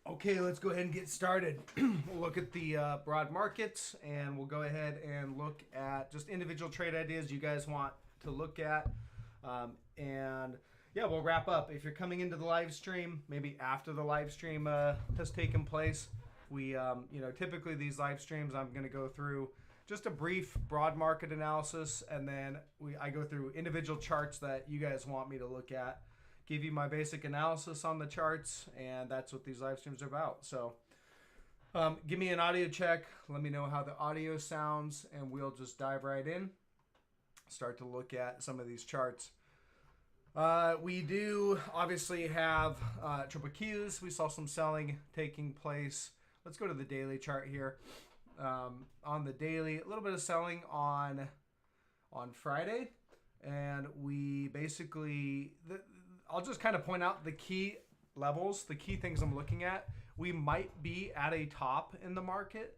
Okay, let's go ahead and get started. We'll look at the broad markets and we'll go ahead and look at just individual trade ideas you guys want to look at. And yeah, we'll wrap up. If you're coming into the live stream, maybe after the live stream has taken place, typically these live streams, I'm going to go through just a brief broad market analysis, and then I go through individual charts that you guys want me to look at, give you my basic analysis on the charts, and that's what these live streams are about. So give me an audio check. Let me know how the audio sounds, and we'll just dive right in. Start to look at some of these charts. We do obviously have triple Qs. We saw some selling taking place. Let's go to the daily chart here. On the daily, a little bit of selling on Friday, and we basically I'll just kind of point out the key levels, the key things I'm looking at. We might be at a top in the market.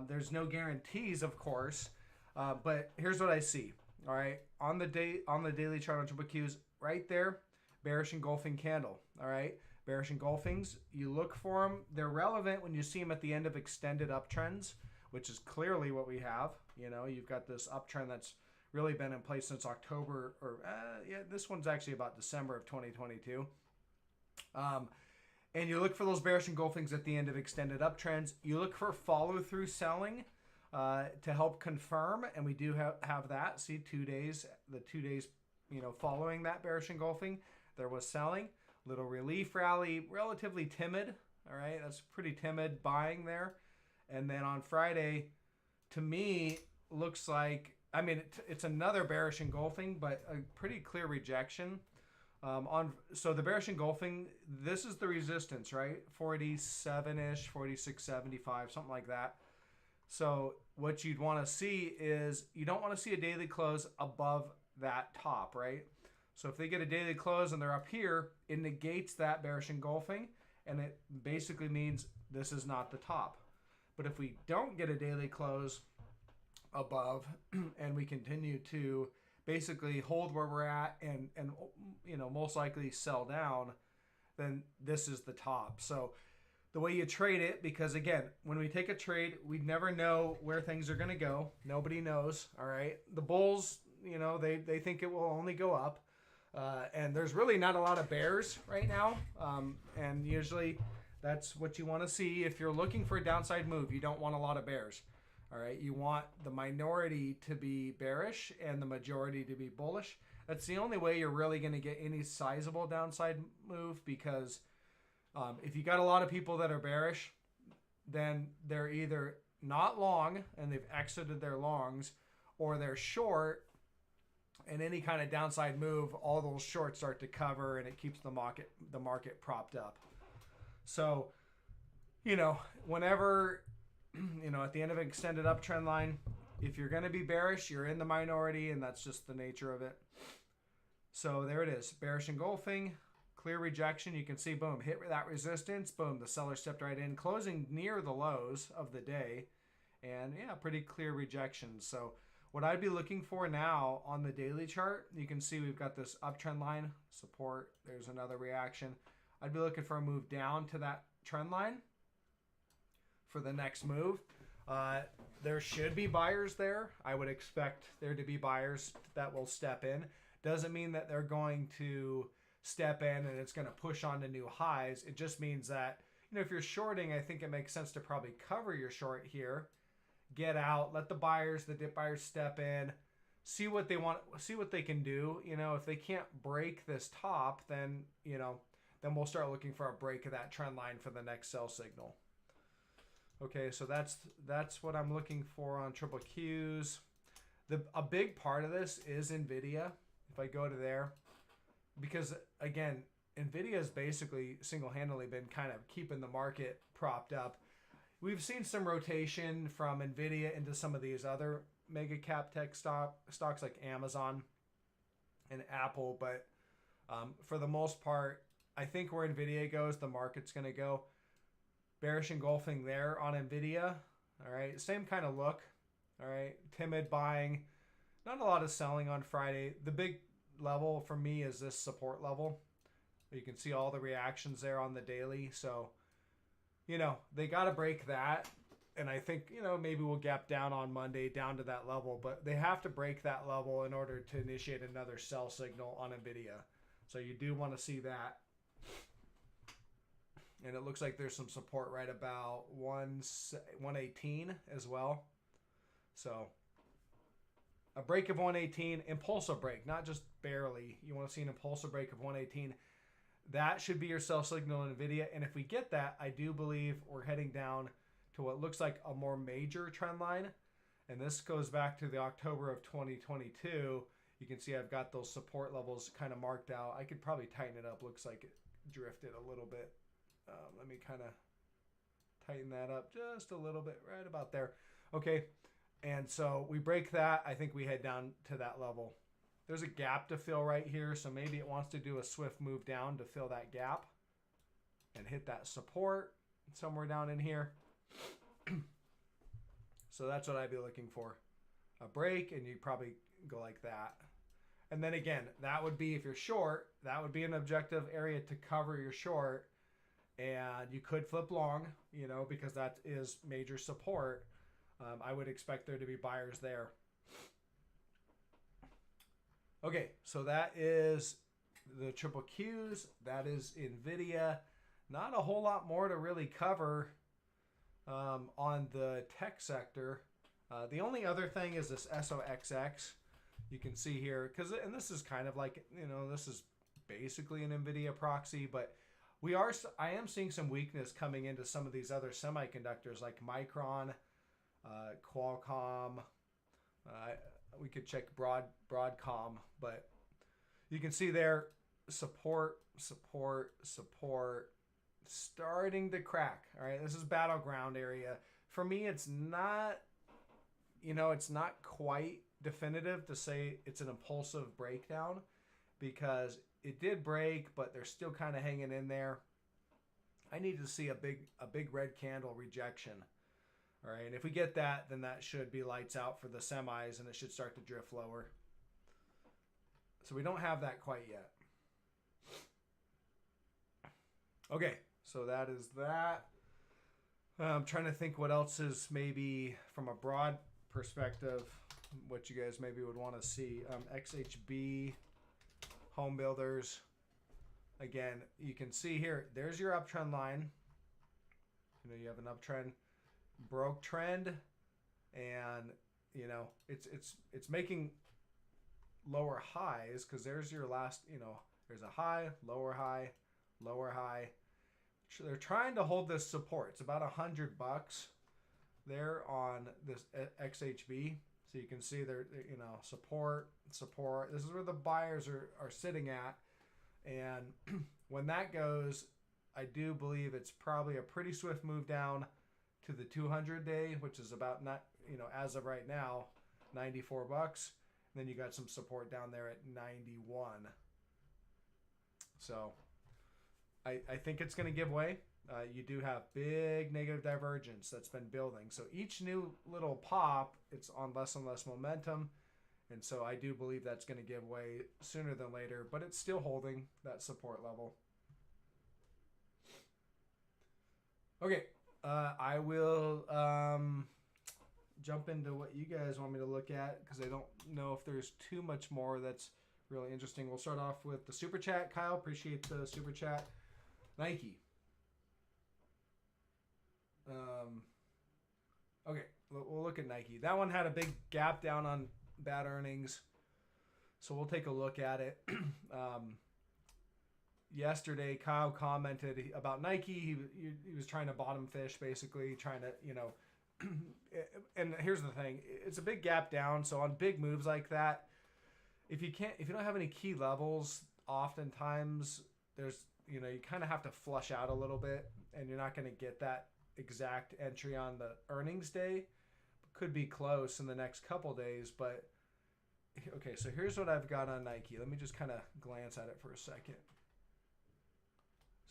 There's no guarantees, of course, but here's what I see. All right, on the daily chart on triple Qs, right there, bearish engulfing candle. All right, bearish engulfings. You look for them. They're relevant when you see them at the end of extended uptrends, which is clearly what we have. You've got this uptrend that's really been in place since October, this one's actually about December of 2022. And you look for those bearish engulfings at the end of extended uptrends. You look for follow-through selling to help confirm, and we do have that. See, the 2 days, following that bearish engulfing, there was selling. Little relief rally, relatively timid. All right, that's pretty timid buying there. And then on Friday, to me, looks like, it's another bearish engulfing, but a pretty clear rejection. So the bearish engulfing, this is the resistance, right? 47-ish, 46.75, something like that. So what you'd want to see is, you don't want to see a daily close above that top, right? So if they get a daily close and they're up here, it negates that bearish engulfing, and it basically means this is not the top. But if we don't get a daily close above and we continue to basically hold where we're at and most likely sell down, then this is the top. So the way you trade it, because again, when we take a trade, we never know where things are going to go. Nobody knows. All right, the bulls, they think it will only go up, and there's really not a lot of bears right now, and usually that's what you want to see. If you're looking for a downside move, you don't want a lot of bears. All right, you want the minority to be bearish and the majority to be bullish. That's the only way you're really going to get any sizable downside move, because if you got a lot of people that are bearish, then they're either not long and they've exited their longs, or they're short, and any kind of downside move, all those shorts start to cover, and it keeps the market propped up. So, whenever, at the end of an extended uptrend line, if you're going to be bearish, you're in the minority, and that's just the nature of it. So there it is, bearish engulfing, clear rejection. You can see, boom, hit that resistance, boom, the seller stepped right in, closing near the lows of the day, and yeah, pretty clear rejection. So what I'd be looking for now on the daily chart, you can see we've got this uptrend line, support, there's another reaction. I'd be looking for a move down to that trend line for the next move. There should be buyers there. I would expect there to be buyers that will step in. Doesn't mean that they're going to step in and it's going to push on to new highs. It just means that, if you're shorting, I think it makes sense to probably cover your short here, get out, let the dip buyers step in, see what they want, see what they can do. If they can't break this top, then, then we'll start looking for a break of that trend line for the next sell signal. Okay, so that's what I'm looking for on triple Qs. A big part of this is NVIDIA. If I go to there, because again, NVIDIA has basically single-handedly been kind of keeping the market propped up. We've seen some rotation from NVIDIA into some of these other mega cap tech stocks like Amazon and Apple, but for the most part, I think where NVIDIA goes, the market's going to go. Bearish engulfing there on NVIDIA. All right, same kind of look. All right, timid buying. Not a lot of selling on Friday. The big level for me is this support level. You can see all the reactions there on the daily. So you know, they got to break that. And I think, you know, maybe we'll gap down on Monday down to that level, but they have to break that level in order to initiate another sell signal on NVIDIA. So you do want to see that. And it looks like there's some support right about 118 as well. So a break of 118, impulsive break, not just barely. You want to see an impulsive break of 118. That should be your sell signal in NVIDIA. And if we get that, I do believe we're heading down to what looks like a more major trend line. And this goes back to the October of 2022. You can see I've got those support levels kind of marked out. I could probably tighten it up. Looks like it drifted a little bit. Let me kind of tighten that up just a little bit, right about there. Okay, and so we break that. I think we head down to that level. There's a gap to fill right here, so maybe it wants to do a swift move down to fill that gap and hit that support somewhere down in here. So that's what I'd be looking for. A break, and you probably go like that. And then again, that would be, if you're short, that would be an objective area to cover your short. And you could flip long, you know, because that is major support. I would expect there to be buyers there. Okay, so that is the triple Qs. That is NVIDIA. Not a whole lot more to really cover on the tech sector. The only other thing is this SOXX. You can see here, and this is kind of like, you know, this is basically an NVIDIA proxy, but I am seeing some weakness coming into some of these other semiconductors like Micron, Qualcomm. We could check Broadcom, but you can see there support, starting to crack. All right, this is battleground area. For me, it's not, you know, it's not quite definitive to say it's an impulsive breakdown, because it did break, but they're still kind of hanging in there. I need to see a big red candle rejection. All right, and if we get that, then that should be lights out for the semis, and it should start to drift lower. So we don't have that quite yet. Okay, so that is that. I'm trying to think what else is maybe from a broad perspective, what you guys maybe would want to see. XHB, home builders. Again, you can see here, there's your uptrend line. You know, you have an uptrend, broke trend, and you know, it's making lower highs, because there's your last, you know, there's a high, lower high, lower high. They're trying to hold this support. It's about $100 there on this XHB. So you can see there, you know, support. This is where the buyers are sitting at. And when that goes, I do believe it's probably a pretty swift move down to the 200-day, which is about, not, you know, as of right now, $94. And then you got some support down there at 91. So I think it's going to give way. You do have big negative divergence that's been building. So each new little pop, it's on less and less momentum. And so I do believe that's going to give way sooner than later, but it's still holding that support level. Okay, I will jump into what you guys want me to look at, because I don't know if there's too much more that's really interesting. We'll start off with the super chat. Kyle, appreciate the super chat. Nike. Okay, we'll look at Nike. That one had a big gap down on bad earnings, so we'll take a look at it. Yesterday, Kyle commented about Nike. He was trying to bottom fish, basically trying to, you know, and here's the thing, it's a big gap down. So on big moves like that, if you don't have any key levels, oftentimes there's, you know, you kind of have to flush out a little bit, and you're not going to get that exact entry on the earnings day. Could be close in the next couple days, but okay, so here's what I've got on Nike. Let me just kind of glance at it for a second.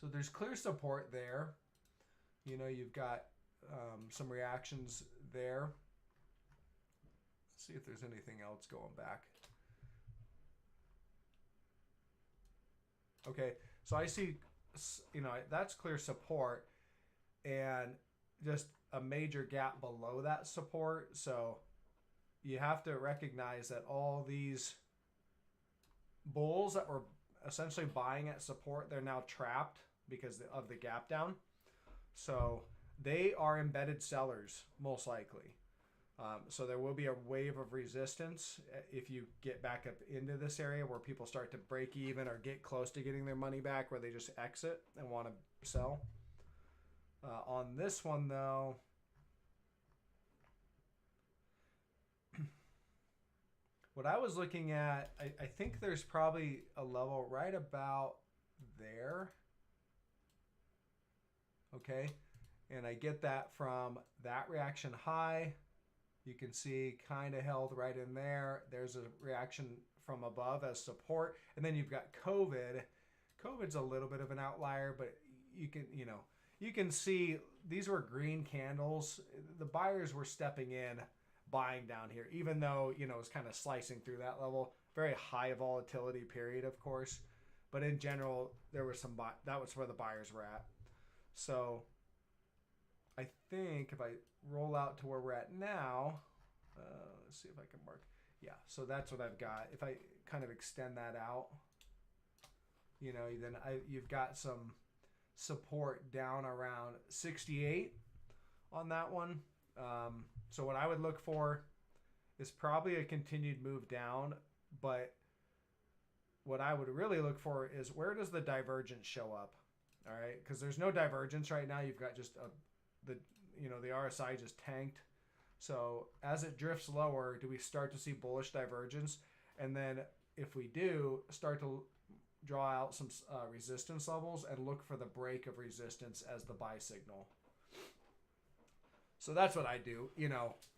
So there's clear support there. You know, you've got some reactions there. Let's see if there's anything else going back. Okay, so I see, you know, that's clear support. and just a major gap below that support. So you have to recognize that all these bulls that were essentially buying at support, they're now trapped because of the gap down. So they are embedded sellers, most likely. So there will be a wave of resistance if you get back up into this area where people start to break even or get close to getting their money back, where they just exit and want to sell. On this one, though, what I was looking at, I think there's probably a level right about there. Okay. And I get that from that reaction high. You can see kind of held right in there. There's a reaction from above as support. And then you've got COVID. COVID's a little bit of an outlier, but you can see these were green candles. The buyers were stepping in, buying down here, even though, it's kind of slicing through that level. Very high volatility period, of course. But in general, there was that was where the buyers were at. So I think if I roll out to where we're at now, let's see if I can mark. Yeah, so that's what I've got. If I kind of extend that out, then you've got some support down around 68 on that one. So what I would look for is probably a continued move down, but what I would really look for is, where does the divergence show up? All right, because there's no divergence right now. You've got just the RSI just tanked. So as it drifts lower, do we start to see bullish divergence? And then if we do, start to draw out some resistance levels and look for the break of resistance as the buy signal. So that's what I do.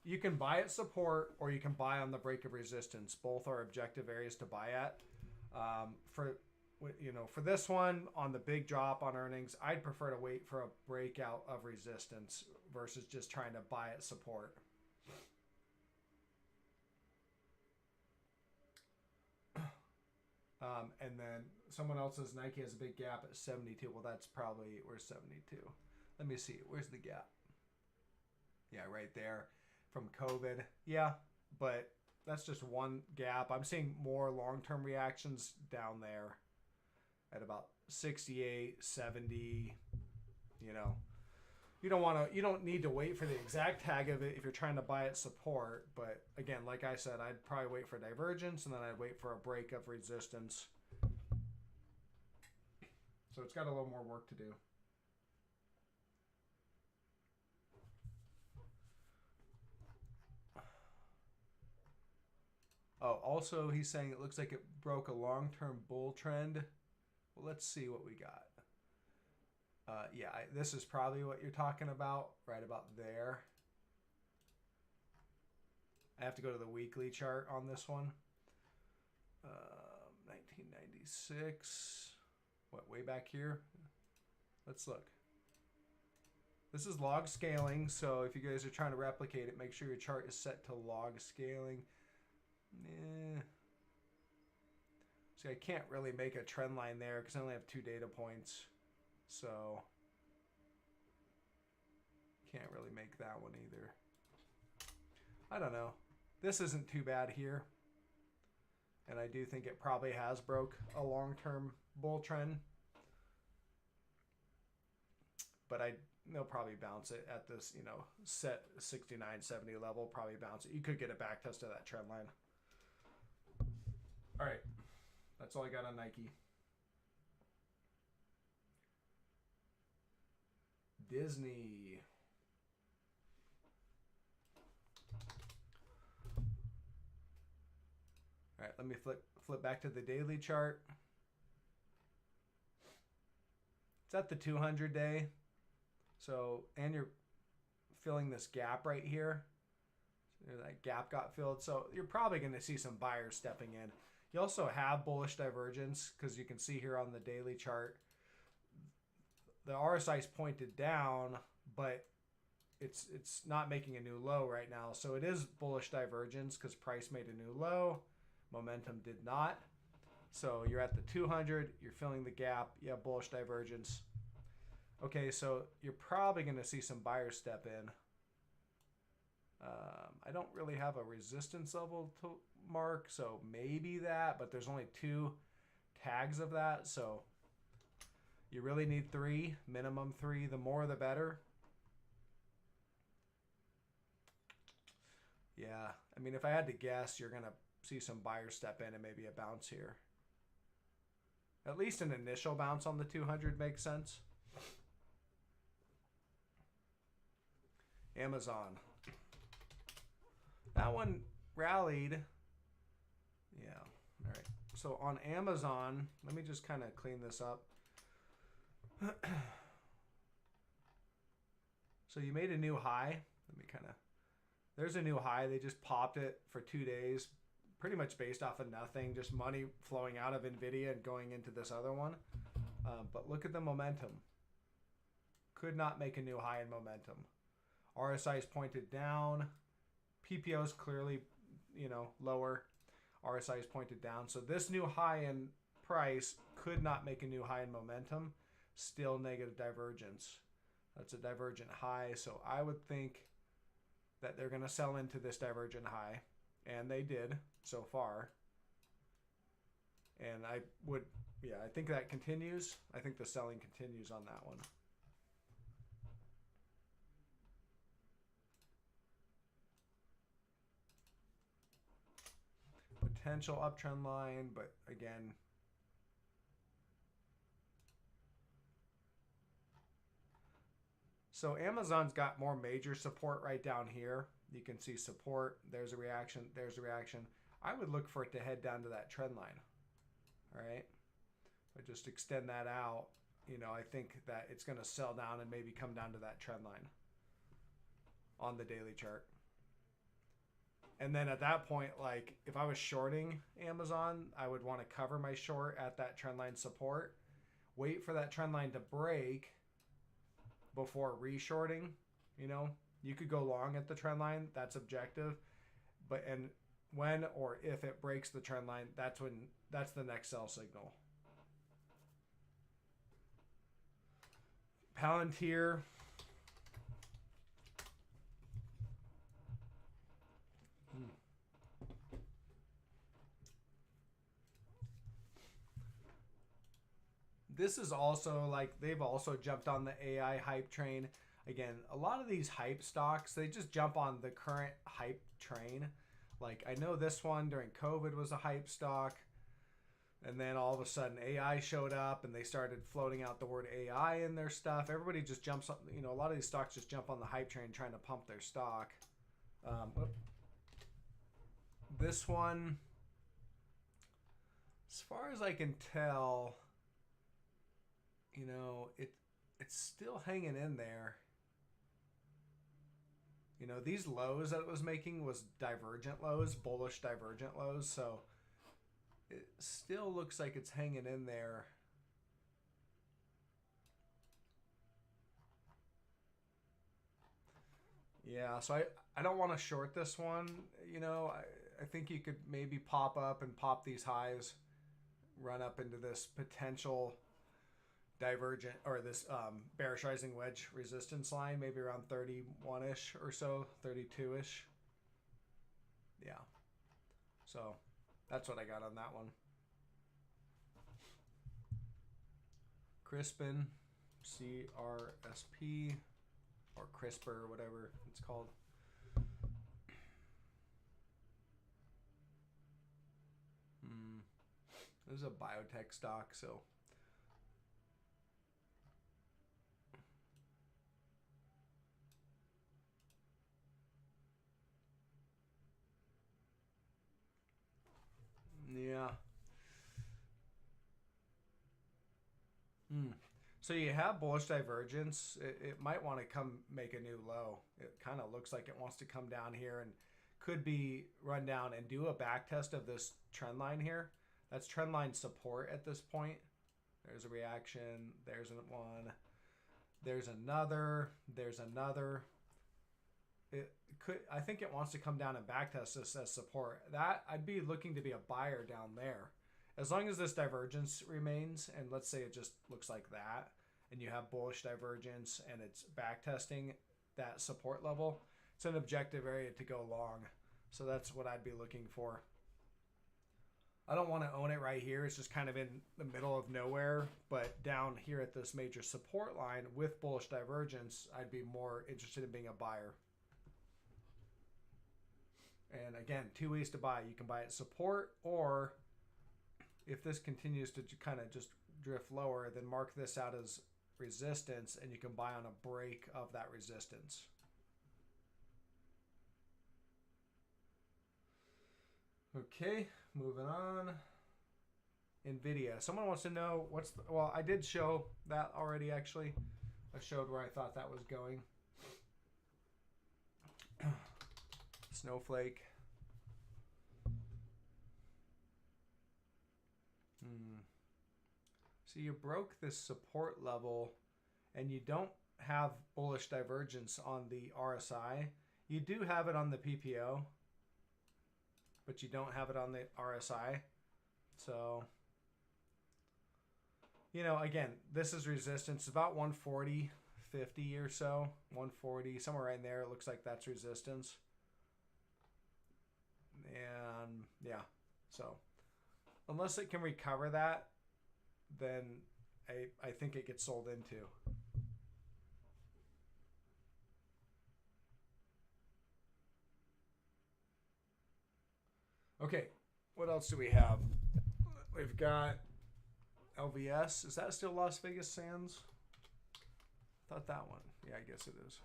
You can buy at support or you can buy on the break of resistance. Both are objective areas to buy at. For this one, on the big drop on earnings, I'd prefer to wait for a breakout of resistance versus just trying to buy at support. And then someone else says Nike has a big gap at 72. Well, that's probably, where's 72? Let me see. Where's the gap? Yeah, right there from COVID. Yeah, but that's just one gap. I'm seeing more long-term reactions down there at about 68, 70. You don't need to wait for the exact tag of it if you're trying to buy at support. But again, like I said, I'd probably wait for divergence and then I'd wait for a break of resistance. So it's got a little more work to do. Oh, also he's saying it looks like it broke a long-term bull trend. Well, let's see what we got. This is probably what you're talking about, right about there. I have to go to the weekly chart on this one. 1996. What, way back here? Let's look. This is log scaling, so if you guys are trying to replicate it, make sure your chart is set to log scaling. See, I can't really make a trend line there because I only have 2 data points. So can't really make that one either. I don't know. This isn't too bad here. And I do think it probably has broke a long-term bull trend. But they'll probably bounce it at this, set 69, 70 level, probably bounce it. You could get a back test of that trend line. All right. That's all I got on Nike. Disney. All right, let me flip back to the daily chart. It's at the 200 day. So, and you're filling this gap right here. So that gap got filled. So you're probably going to see some buyers stepping in. You also have bullish divergence because you can see here on the daily chart, the RSI is pointed down, but it's not making a new low right now. So it is bullish divergence because price made a new low. Momentum did not. So you're at the 200. You're filling the gap. You have bullish divergence. Okay, so you're probably going to see some buyers step in. I don't really have a resistance level to mark, so maybe that, but there's only 2 tags of that, so you really need 3, minimum 3. The more the better. Yeah, I mean, if I had to guess, you're going to see some buyers step in and maybe a bounce here. At least an initial bounce on the 200 makes sense. Amazon. That one rallied. Yeah. All right. So on Amazon, let me just kind of clean this up. So you made a new high. Let me kind of. There's a new high. They just popped it for 2 days, pretty much based off of nothing, just money flowing out of Nvidia and going into this other one. But look at the momentum. Could not make a new high in momentum. RSI is pointed down. PPO is clearly, lower. RSI is pointed down. So this new high in price could not make a new high in momentum. Still negative divergence. That's a divergent high. So I would think that they're going to sell into this divergent high. And they did so far. And I think that continues. I think the selling continues on that one. Potential uptrend line, but again, so Amazon's got more major support right down here. You can see support. There's a reaction. There's a reaction. I would look for it to head down to that trend line. All right. But just extend that out. I think that it's going to sell down and maybe come down to that trend line on the daily chart. And then at that point, like if I was shorting Amazon, I would want to cover my short at that trend line support, wait for that trend line to break before reshorting. You could go long at the trend line. That's objective. And when or if it breaks the trend line, that's the next sell signal. Palantir. This is also like they've also jumped on the AI hype train. Again, a lot of these hype stocks, they just jump on the current hype train. Like I know this one during COVID was a hype stock. And then all of a sudden AI showed up and they started floating out the word AI in their stuff. Everybody just jumps on, a lot of these stocks just jump on the hype train trying to pump their stock. This one, as far as I can tell, it's still hanging in there. These lows that it was making was divergent lows, bullish divergent lows. So it still looks like it's hanging in there. Yeah, so I don't want to short this one. I think you could maybe pop up and pop these highs, run up into this potential divergent or this bearish rising wedge resistance line, maybe around 31-ish or so, 32-ish. Yeah. So that's what I got on that one. Crispin, CRSP, or CRISPR, whatever it's called. This is a biotech stock, so yeah. So you have bullish divergence. It might want to make a new low. It kind of looks like it wants to come down here and could be run down and do a back test of this trend line here. That's trend line support at this point. There's a reaction. There's one. There's another. There's another. I think it wants to come down and back test this as support. That I'd be looking to be a buyer down there. As long as this divergence remains, and let's say it just looks like that, and you have bullish divergence and it's back testing that support level, it's an objective area to go long. So that's what I'd be looking for. I don't want to own it right here. It's just kind of in the middle of nowhere. But down here at this major support line with bullish divergence, I'd be more interested in being a buyer. And again, two ways to buy. You can buy at support, or if this continues to kind of just drift lower, then mark this out as resistance, and you can buy on a break of that resistance. Okay, moving on. NVIDIA. Someone wants to know what's the, well, I did show that already actually. I showed where I thought that was going. Snowflake. So you broke this support level and you don't have bullish divergence on the RSI. You do have it on the PPO, but you don't have it on the RSI. So, you know, again, this is resistance about 140.50 or so, 140, somewhere right in there. It looks like that's resistance. And yeah, so unless it can recover that, then I think it gets sold into. Okay, what else do we have? We've got LVS. Is that still Las Vegas Sands? I thought that one. Yeah, I guess it is.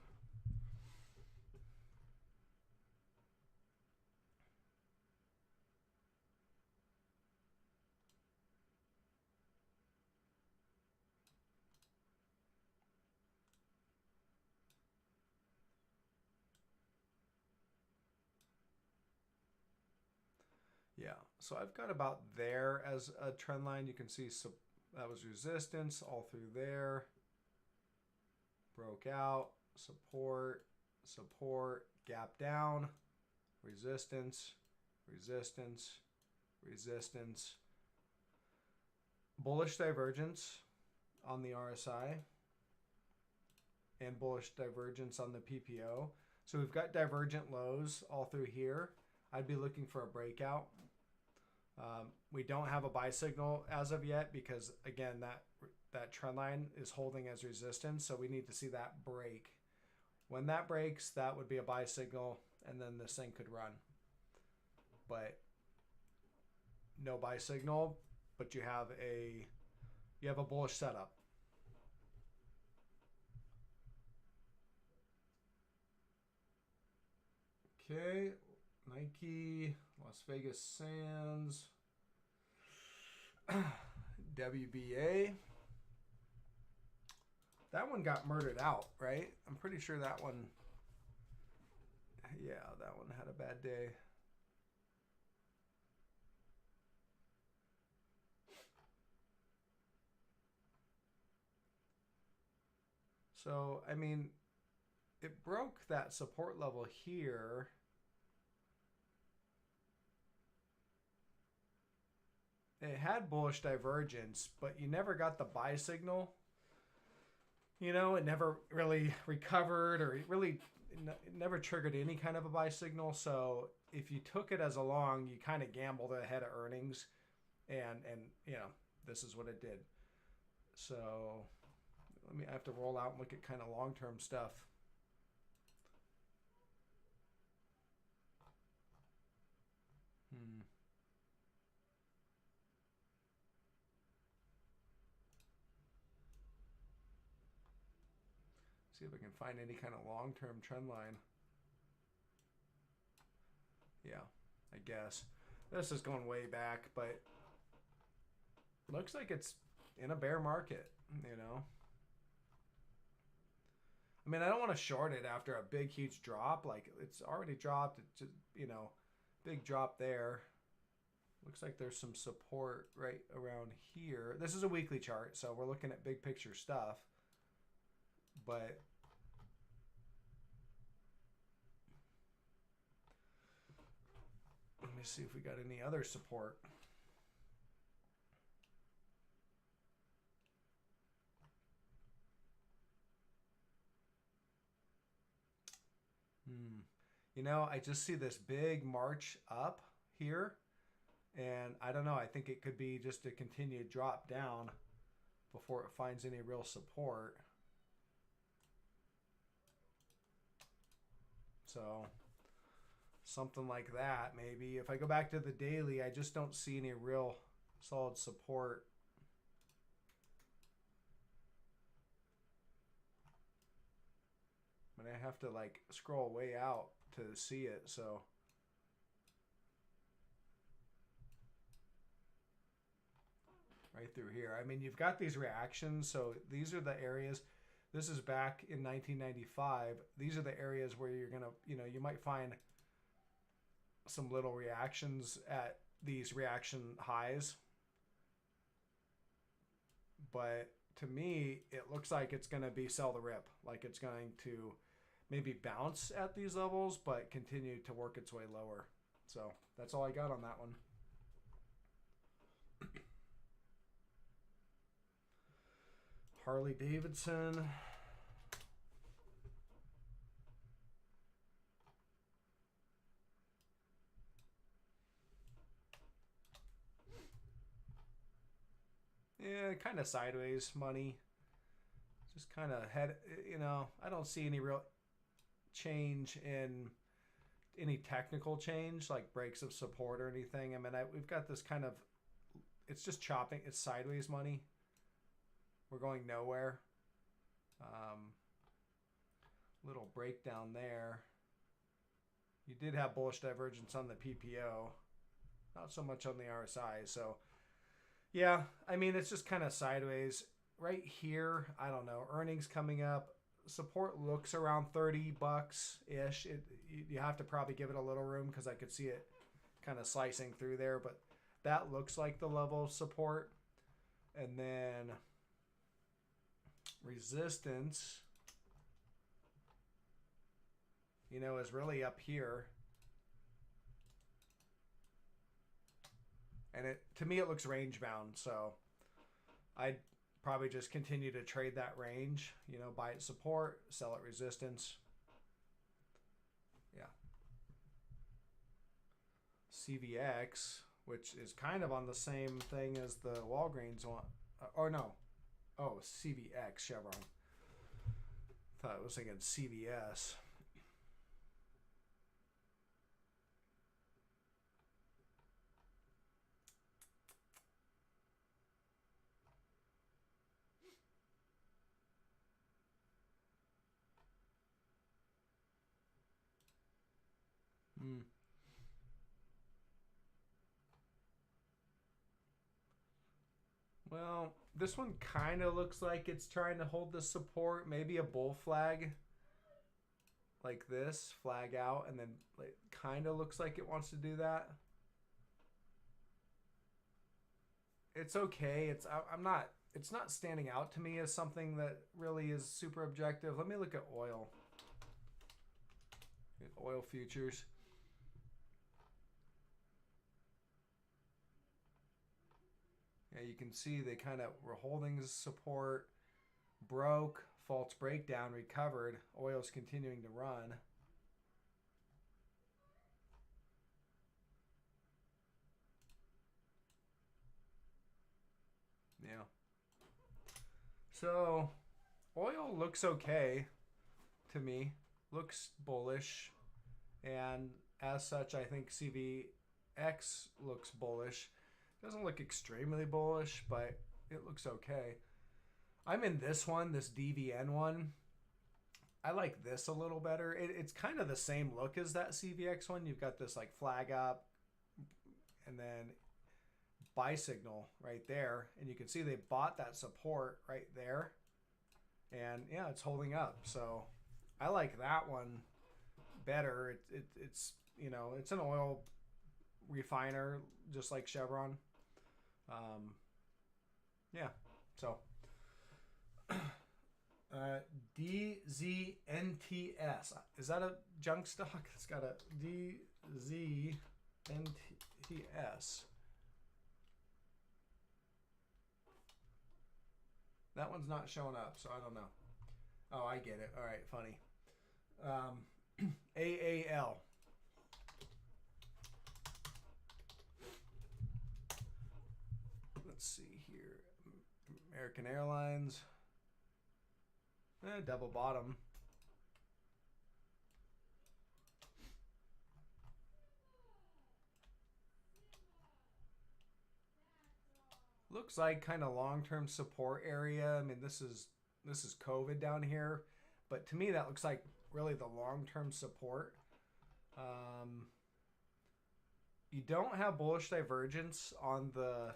Yeah, so I've got about there as a trend line. You can see that was resistance all through there. Broke out, support, support, gap down, resistance, resistance, resistance. Bullish divergence on the RSI and bullish divergence on the PPO. So we've got divergent lows all through here. I'd be looking for a breakout. We don't have a buy signal as of yet because, again, that trend line is holding as resistance, so we need to see that break. When that breaks, that would be a buy signal, and then this thing could run. But no buy signal, but you have a bullish setup. Okay, Nike, Las Vegas Sands, WBA. That one got murdered out, right? I'm pretty sure that one, yeah, that one had a bad day. So, I mean, it broke that support level here. It had bullish divergence, but you never got the buy signal. You know, it never really recovered, or it never triggered any kind of a buy signal. So if you took it as a long, you kind of gambled ahead of earnings, and you know, this is what it did. So I have to roll out and look at kind of long-term stuff. See if I can find any kind of long-term trend line. Yeah, I guess. This is going way back, but looks like it's in a bear market, you know. I mean, I don't want to short it after a big, huge drop. Like, it's already dropped. It's just, you know, big drop there. Looks like there's some support right around here. This is a weekly chart, so we're looking at big picture stuff. But let me see if we got any other support. You know, I just see this big march up here, and I don't know. I think it could be just a continued drop down before it finds any real support. So something like that maybe. If I go back to the daily, I just don't see any real solid support. And I have to like scroll way out to see it, so right through here. I mean, you've got these reactions, so these are the areas. This is back in 1995. These are the areas where you're gonna, you know, you might find some little reactions at these reaction highs. But to me, it looks like it's gonna be sell the rip. Like it's going to maybe bounce at these levels, but continue to work its way lower. So that's all I got on that one. Harley Davidson. Yeah, kind of sideways money. Just kind of head, you know, I don't see any real change in any technical change, like breaks of support or anything. I mean, we've got this kind of, it's just chopping, it's sideways money. We're going nowhere. Little breakdown there. You did have bullish divergence on the PPO, not so much on the RSI. So yeah, I mean, it's just kind of sideways right here. I don't know, earnings coming up. Support looks around 30 bucks ish. You have to probably give it a little room because I could see it kind of slicing through there, but that looks like the level of support. And then resistance, you know, is really up here. And to me, it looks range bound. So I'd probably just continue to trade that range, you know, buy it support, sell it resistance. Yeah. CVX, which is kind of on the same thing as the Walgreens one. Or no. Oh, CVX, Chevron. Thought it was thinking CVS. Well, this one kind of looks like it's trying to hold the support. Maybe a bull flag like this, flag out, and then it kind of looks like it wants to do that. It's okay. It's not standing out to me as something that really is super objective. Let me look at oil. Oil futures. Yeah, you can see they kind of were holding support, broke, false breakdown, recovered. Oil's continuing to run. Yeah. So oil looks okay to me. Looks bullish. And as such, I think CVX looks bullish. Doesn't look extremely bullish, but it looks okay. I'm in this one, this DVN one. I like this a little better. It's kind of the same look as that CVX one. You've got this like flag up and then buy signal right there. And you can see they bought that support right there. And yeah, it's holding up. So I like that one better. It's, you know, it's an oil refiner just like Chevron. Yeah, so DZNTS, is that a junk stock? It's got a DZNTS. That one's not showing up, so I don't know. Oh, I get it. All right, funny. AAL. Let's see here. American Airlines. Double bottom. Looks like kind of long-term support area. I mean, this is COVID down here, but to me that looks like really the long-term support. You don't have bullish divergence on the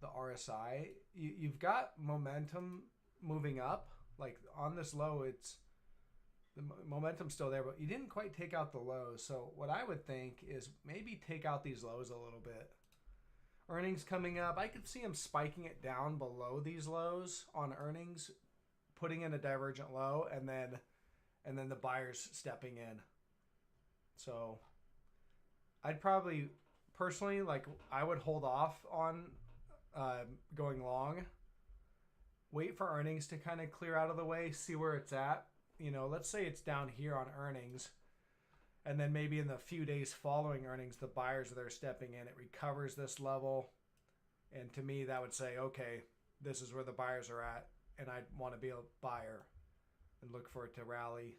RSI. You've got momentum moving up. Like on this low, it's the momentum's still there, but you didn't quite take out the lows. So what I would think is maybe take out these lows a little bit. Earnings coming up, I could see them spiking it down below these lows on earnings, putting in a divergent low, and then the buyers stepping in. So I'd probably personally, like, I would hold off on going long. Wait for earnings to kind of clear out of the way, see where it's at. You know, let's say it's down here on earnings, and then maybe in the few days following earnings, the buyers are there stepping in. It recovers this level. And to me, that would say, okay, this is where the buyers are at, and I'd want to be a buyer and look for it to rally.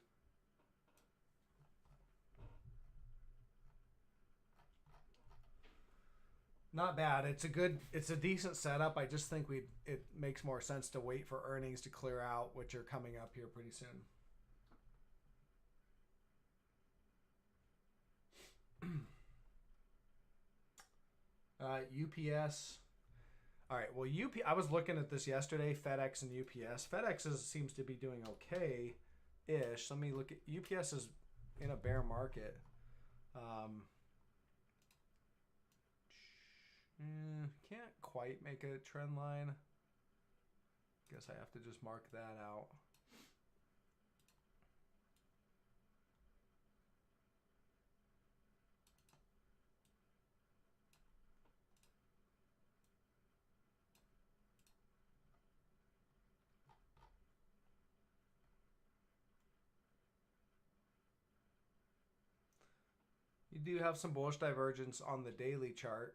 Not bad. It's a decent setup. I just think it makes more sense to wait for earnings to clear out, which are coming up here pretty soon. UPS. All right. Well, I was looking at this yesterday. FedEx and UPS. FedEx seems to be doing okay-ish. Let me look at UPS is in a bear market. Can't quite make a trend line. Guess I have to just mark that out. You do have some bullish divergence on the daily chart.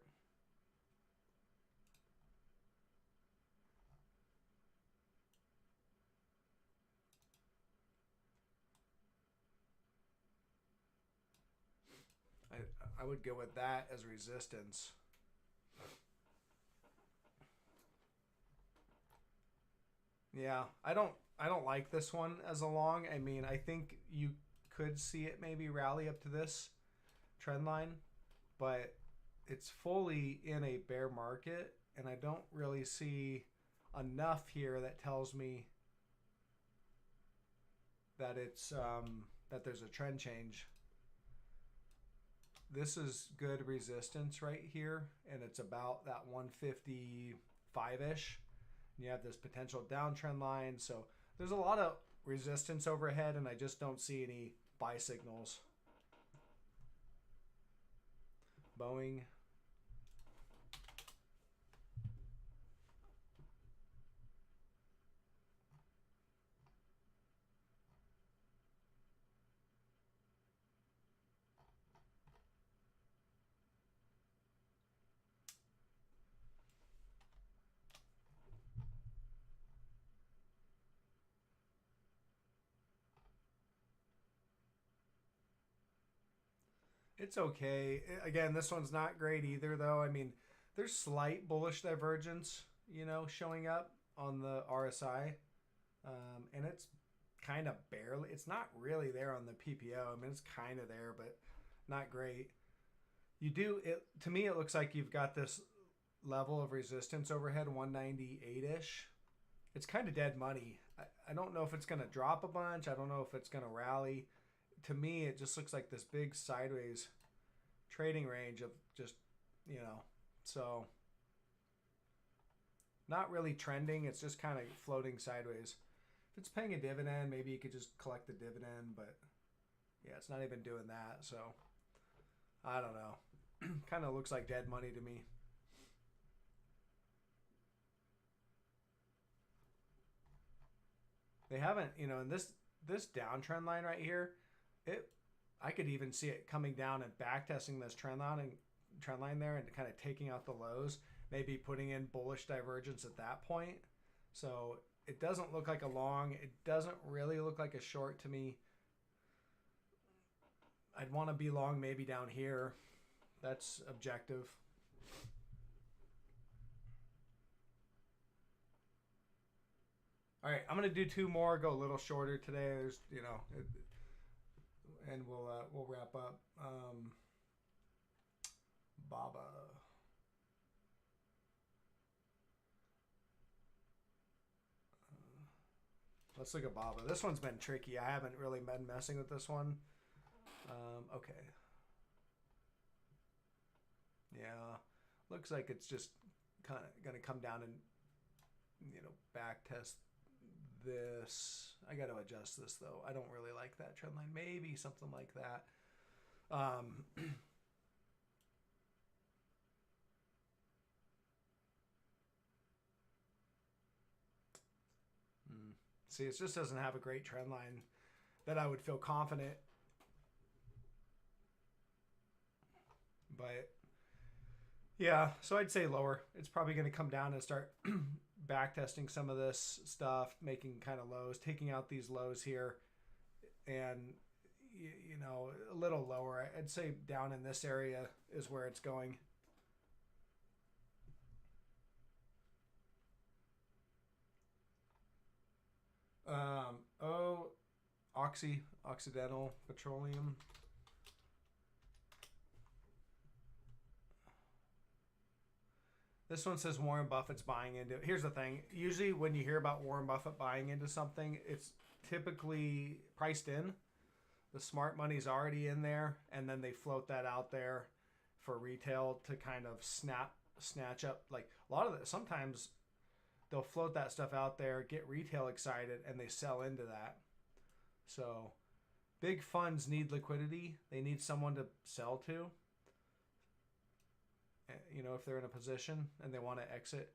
I would go with that as resistance. Yeah, I don't like this one as a long. I mean, I think you could see it maybe rally up to this trend line, but it's fully in a bear market, and I don't really see enough here that tells me that it's that there's a trend change. This is good resistance right here, and it's about that 155-ish. You have this potential downtrend line, so there's a lot of resistance overhead, and I just don't see any buy signals. Boeing. It's okay. Again, this one's not great either, though. I mean, there's slight bullish divergence, you know, showing up on the RSI. And it's kind of barely, it's not really there on the PPO. I mean, it's kind of there, but not great. To me, it looks like you've got this level of resistance overhead, 198-ish. It's kind of dead money. I don't know if it's going to drop a bunch. I don't know if it's going to rally. To me, it just looks like this big sideways trading range of just, you know, so not really trending. It's just kind of floating sideways. If it's paying a dividend, maybe you could just collect the dividend, but yeah, it's not even doing that. So I don't know. Kind of looks like dead money to me. They haven't, you know, and this this downtrend line right here, I could even see it coming down and back testing this trend line there and kind of taking out the lows, maybe putting in bullish divergence at that point. So it doesn't look like a long. It doesn't really look like a short to me. I'd want to be long maybe down here. That's objective. All right, I'm gonna do 2 more. Go a little shorter today. There's, and we'll wrap up. Baba. Let's look at Baba. This one's been tricky. I haven't really been messing with this one. Okay. Yeah, looks like it's just kind of going to come down and, back test this. I got to adjust this, though. I don't really like that trend line. Maybe something like that. See, it just doesn't have a great trend line that I would feel confident. But yeah, so I'd say lower. It's probably going to come down and start back testing some of this stuff, making kind of lows, taking out these lows here, and a little lower. I'd say down in this area is where it's going. Occidental Petroleum. This one says Warren Buffett's buying into it. Here's the thing. Usually when you hear about Warren Buffett buying into something, it's typically priced in. The smart money's already in there, and then they float that out there for retail to kind of snatch up. Like a lot of it, sometimes they'll float that stuff out there, get retail excited, and they sell into that. So big funds need liquidity. They need someone to sell to. If they're in a position and they want to exit.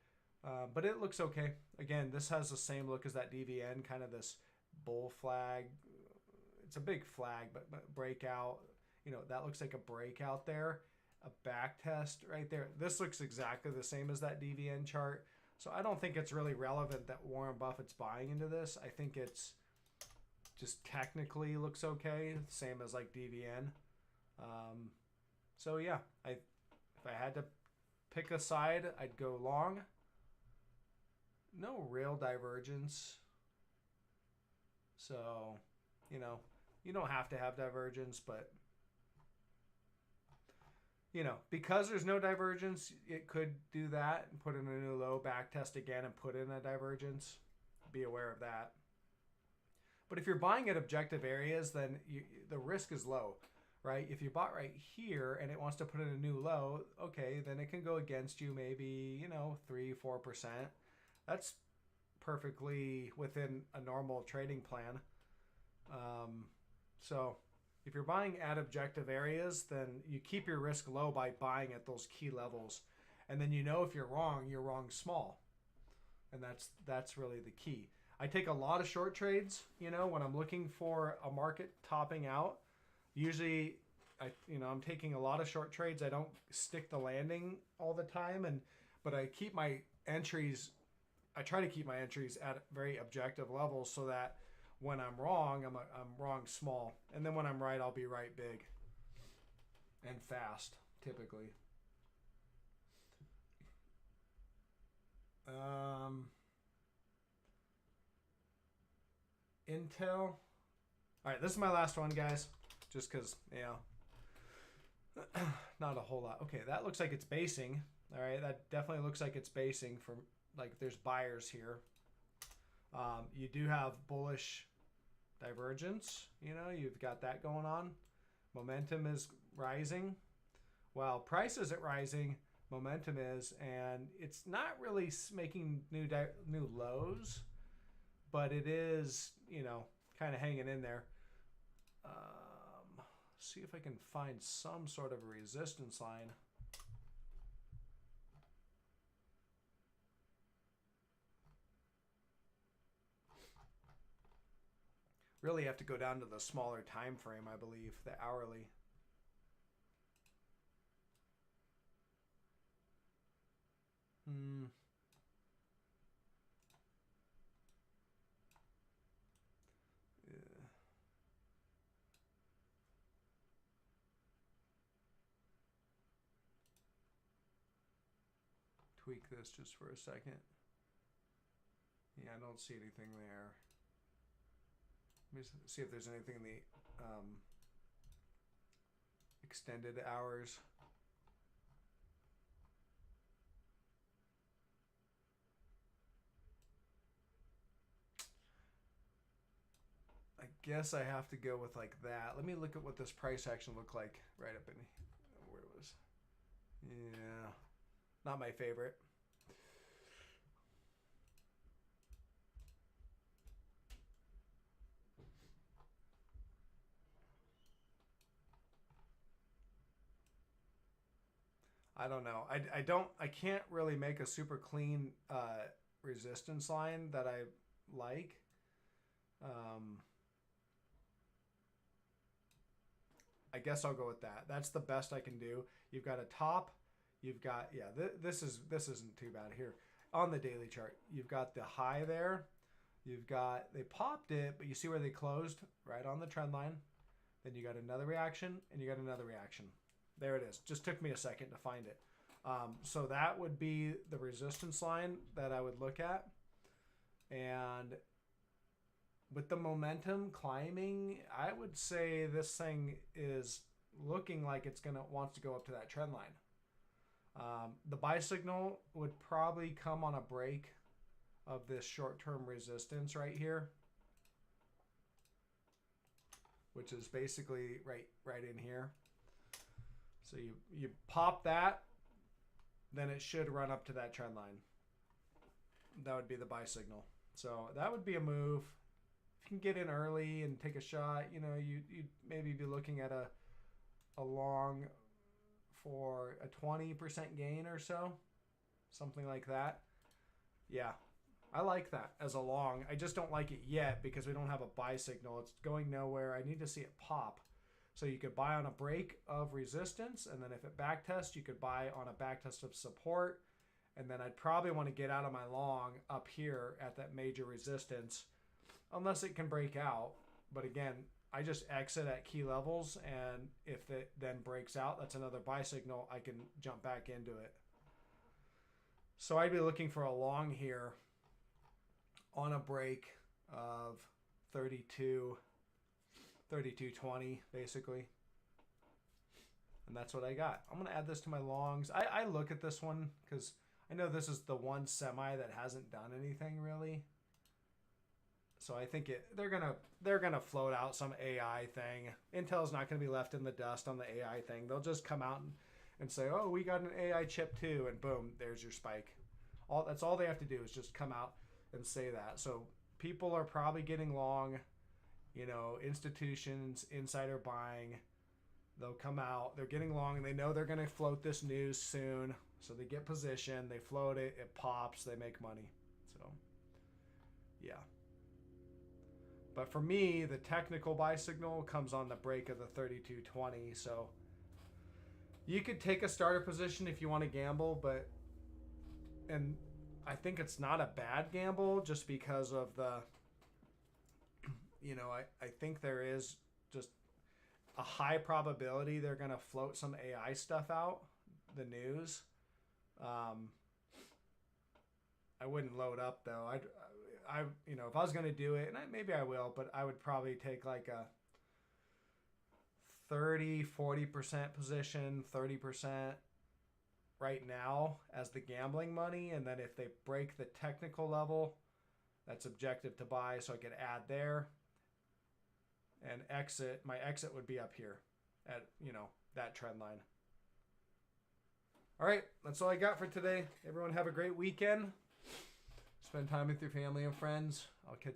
But it looks okay. Again, this has the same look as that DVN, kind of this bull flag. It's a big flag, but breakout. That looks like a breakout there. A back test right there. This looks exactly the same as that DVN chart. So I don't think it's really relevant that Warren Buffett's buying into this. I think it's just technically looks okay. Same as like DVN. So yeah, if I had to pick a side, I'd go long. No real divergence. So, you don't have to have divergence, but, because there's no divergence, it could do that and put in a new low, back test again and put in a divergence. Be aware of that. But if you're buying at objective areas, then the risk is low. Right? If you bought right here and it wants to put in a new low, okay, then it can go against you maybe, 3-4%. That's perfectly within a normal trading plan. So if you're buying at objective areas, then you keep your risk low by buying at those key levels. And then if you're wrong small. And that's really the key. I take a lot of short trades, when I'm looking for a market topping out. Usually, I'm taking a lot of short trades. I don't stick the landing all the time, but I keep my entries. I try to keep my entries at very objective levels so that when I'm wrong, I'm wrong small, and then when I'm right, I'll be right big and fast, typically. Intel. All right, this is my last one, guys. Just because, not a whole lot. Okay, that looks like it's basing. All right, that definitely looks like it's basing from, like, there's buyers here. You do have bullish divergence. You've got that going on. Momentum is rising. While price isn't rising, momentum is, and it's not really making new lows, but it is, kind of hanging in there. See if I can find some sort of a resistance line. Really have to go down to the smaller time frame, I believe, the hourly. Yeah. Tweak this just for a second. Yeah, I don't see anything there. Let me see if there's anything in the extended hours. I guess I have to go with like that. Let me look at what this price action looked like right up in where it was. Yeah, not my favorite. I don't know. I can't really make a super clean resistance line that I like. I guess I'll go with that. That's the best I can do. You've got a top. You've got, yeah, this isn't too bad here. On the daily chart, you've got the high there. You've got, they popped it, but you see where they closed? Right on the trend line. Then you got another reaction, and you got another reaction. There it is. Just took me a second to find it. So that would be the resistance line that I would look at. And with the momentum climbing, I would say this thing is looking like it's wants to go up to that trend line. The buy signal would probably come on a break of this short-term resistance right here, which is basically right in here. So you pop that, then it should run up to that trend line. That would be the buy signal. So that would be a move. If you can get in early and take a shot, you know, you'd maybe be looking at a long for a 20% gain or so, something like that. Yeah, I like that as a long. I just don't like it yet because we don't have a buy signal. It's going nowhere. I need to see it pop. So you could buy on a break of resistance, and then if it backtests, you could buy on a backtest of support. And then I'd probably want to get out of my long up here at that major resistance, unless it can break out. But again, I just exit at key levels, and if it then breaks out, that's another buy signal. I can jump back into it. So I'd be looking for a long here on a break of 32.20 basically, and that's what I got. I'm gonna add this to my longs. I look at this one because I know this is the one semi that hasn't done anything really, so I think they're gonna float out some AI thing. Intel's not gonna be left in the dust on the AI thing. They'll just come out and say, oh, we got an AI chip too, and boom, there's your spike. That's all they have to do is just come out and say that. So people are probably getting long. You know, institutions, insider buying, they'll come out, they're getting long, and they know they're going to float this news soon. So they get position, they float it, it pops, they make money. So, yeah. But for me, the technical buy signal comes on the break of the 32.20. So you could take a starter position if you want to gamble, and I think it's not a bad gamble just because of the, you know, I think there is just a high probability they're going to float some AI stuff out, the news. I wouldn't load up though. I you know, if I was going to do it, and maybe I will, but I would probably take like a 40% position, 30% right now as the gambling money. And then if they break the technical level, that's objective to buy. So I could add there. And exit, my exit would be up here at, you know, that trend line. All right, that's all I got for today. Everyone have a great weekend. Spend time with your family and friends. I'll catch you